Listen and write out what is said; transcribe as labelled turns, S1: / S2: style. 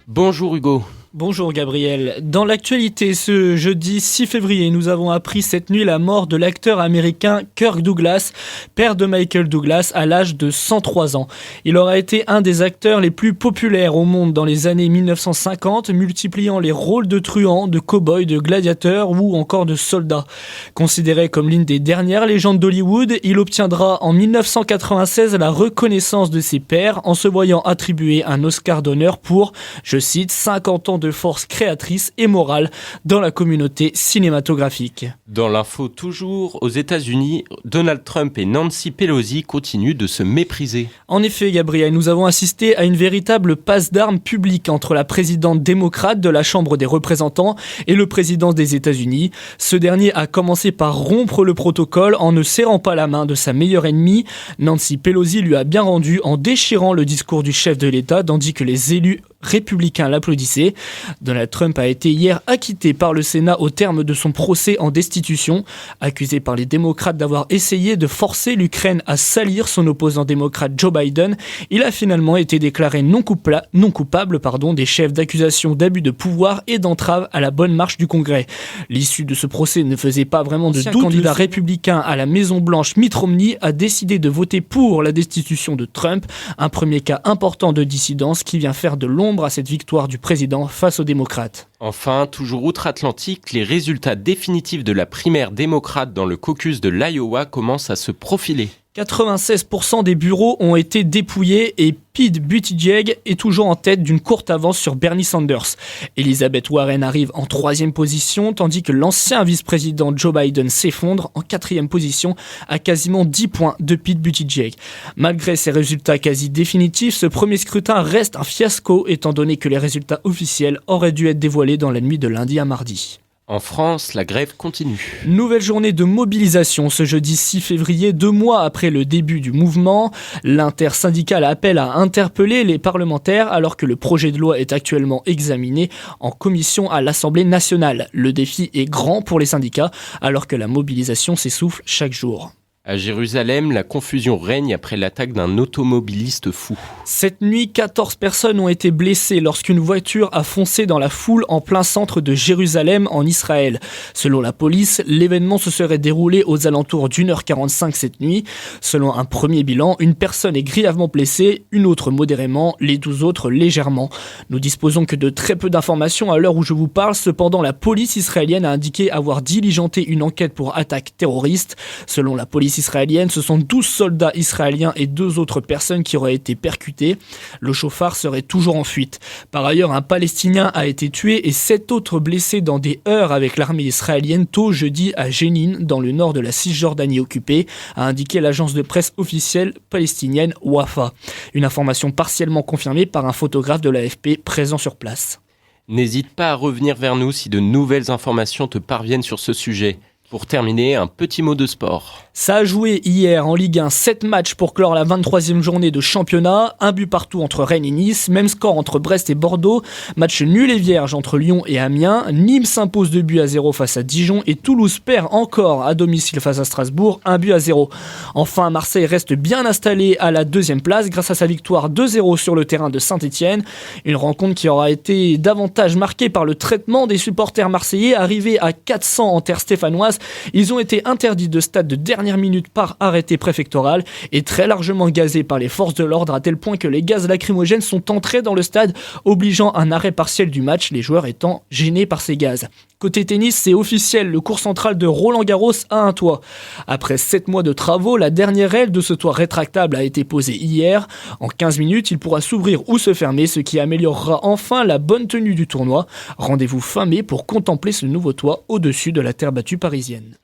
S1: Bonjour Hugo.
S2: Bonjour Gabriel. Dans l'actualité, ce jeudi 6 février, nous avons appris cette nuit la mort de l'acteur américain Kirk Douglas, père de Michael Douglas, à l'âge de 103 ans. Il aura été un des acteurs les plus populaires au monde dans les années 1950, multipliant les rôles de truands, de cow-boys, de gladiateurs ou encore de soldats. Considéré comme l'une des dernières légendes d'Hollywood, il obtiendra en 1996 la reconnaissance de ses pairs en se voyant attribuer un Oscar d'honneur pour, je cite, 50 ans de force créatrice et morale dans la communauté cinématographique.
S1: Dans l'info toujours, aux États-Unis, Donald Trump et Nancy Pelosi continuent de se mépriser.
S2: En effet, Gabriel, nous avons assisté à une véritable passe d'armes publique entre la présidente démocrate de la Chambre des représentants et le président des États-Unis. Ce dernier a commencé par rompre le protocole en ne serrant pas la main de sa meilleure ennemie. Nancy Pelosi lui a bien rendu en déchirant le discours du chef de l'État, tandis que les élus républicains l'applaudissaient. Donald Trump a été hier acquitté par le Sénat au terme de son procès en destitution. Accusé par les démocrates d'avoir essayé de forcer l'Ukraine à salir son opposant démocrate Joe Biden, il a finalement été déclaré non coupable des chefs d'accusation d'abus de pouvoir et d'entrave à la bonne marche du Congrès. L'issue de ce procès ne faisait pas vraiment de doute. Le candidat républicain à la Maison-Blanche, Mitt Romney, a décidé de voter pour la destitution de Trump, un premier cas important de dissidence qui vient faire de l'ombre à cette victoire du président face aux démocrates.
S1: Enfin, toujours outre-Atlantique, les résultats définitifs de la primaire démocrate dans le caucus de l'Iowa commencent à se profiler.
S2: 96% des bureaux ont été dépouillés et Pete Buttigieg est toujours en tête d'une courte avance sur Bernie Sanders. Elizabeth Warren arrive en 3e position, tandis que l'ancien vice-président Joe Biden s'effondre en 4e position à quasiment 10 points de Pete Buttigieg. Malgré ces résultats quasi définitifs, ce premier scrutin reste un fiasco étant donné que les résultats officiels auraient dû être dévoilés dans la nuit de lundi à mardi.
S1: En France, la grève continue.
S2: Nouvelle journée de mobilisation ce jeudi 6 février, 2 mois après le début du mouvement. L'intersyndicale appelle à interpeller les parlementaires alors que le projet de loi est actuellement examiné en commission à l'Assemblée nationale. Le défi est grand pour les syndicats alors que la mobilisation s'essouffle chaque jour.
S1: À Jérusalem, la confusion règne après l'attaque d'un automobiliste fou.
S2: Cette nuit, 14 personnes ont été blessées lorsqu'une voiture a foncé dans la foule en plein centre de Jérusalem en Israël. Selon la police, l'événement se serait déroulé aux alentours d'1h45 cette nuit. Selon un premier bilan, une personne est grièvement blessée, une autre modérément, les 12 autres légèrement. Nous disposons que de très peu d'informations à l'heure où je vous parle. Cependant, la police israélienne a indiqué avoir diligenté une enquête pour attaque terroriste. Selon la police israélienne, ce sont 12 soldats israéliens et 2 autres personnes qui auraient été percutées. Le chauffard serait toujours en fuite. Par ailleurs, un Palestinien a été tué et 7 autres blessés dans des heurts avec l'armée israélienne tôt jeudi à Jénine, dans le nord de la Cisjordanie occupée, a indiqué l'agence de presse officielle palestinienne Wafa. Une information partiellement confirmée par un photographe de l'AFP présent sur place.
S1: N'hésite pas à revenir vers nous si de nouvelles informations te parviennent sur ce sujet. Pour terminer, un petit mot de sport.
S2: Ça a joué hier en Ligue 1, 7 matchs pour clore la 23e journée de championnat. Un but partout entre Rennes et Nice, même score entre Brest et Bordeaux. Match nul et vierge entre Lyon et Amiens. Nîmes s'impose 2-0 face à Dijon et Toulouse perd encore à domicile face à Strasbourg, 1-0. Enfin, Marseille reste bien installé à la 2e place grâce à sa victoire 2-0 sur le terrain de Saint-Etienne. Une rencontre qui aura été davantage marquée par le traitement des supporters marseillais arrivés à 400 en terre stéphanoise. Ils ont été interdits de stade de dernière minute par arrêté préfectoral et très largement gazés par les forces de l'ordre à tel point que les gaz lacrymogènes sont entrés dans le stade, obligeant un arrêt partiel du match, les joueurs étant gênés par ces gaz. Côté tennis, c'est officiel, le court central de Roland-Garros a un toit. Après 7 mois de travaux, la dernière aile de ce toit rétractable a été posée hier. En 15 minutes, il pourra s'ouvrir ou se fermer, ce qui améliorera enfin la bonne tenue du tournoi. Rendez-vous fin mai pour contempler ce nouveau toit au-dessus de la terre battue parisienne.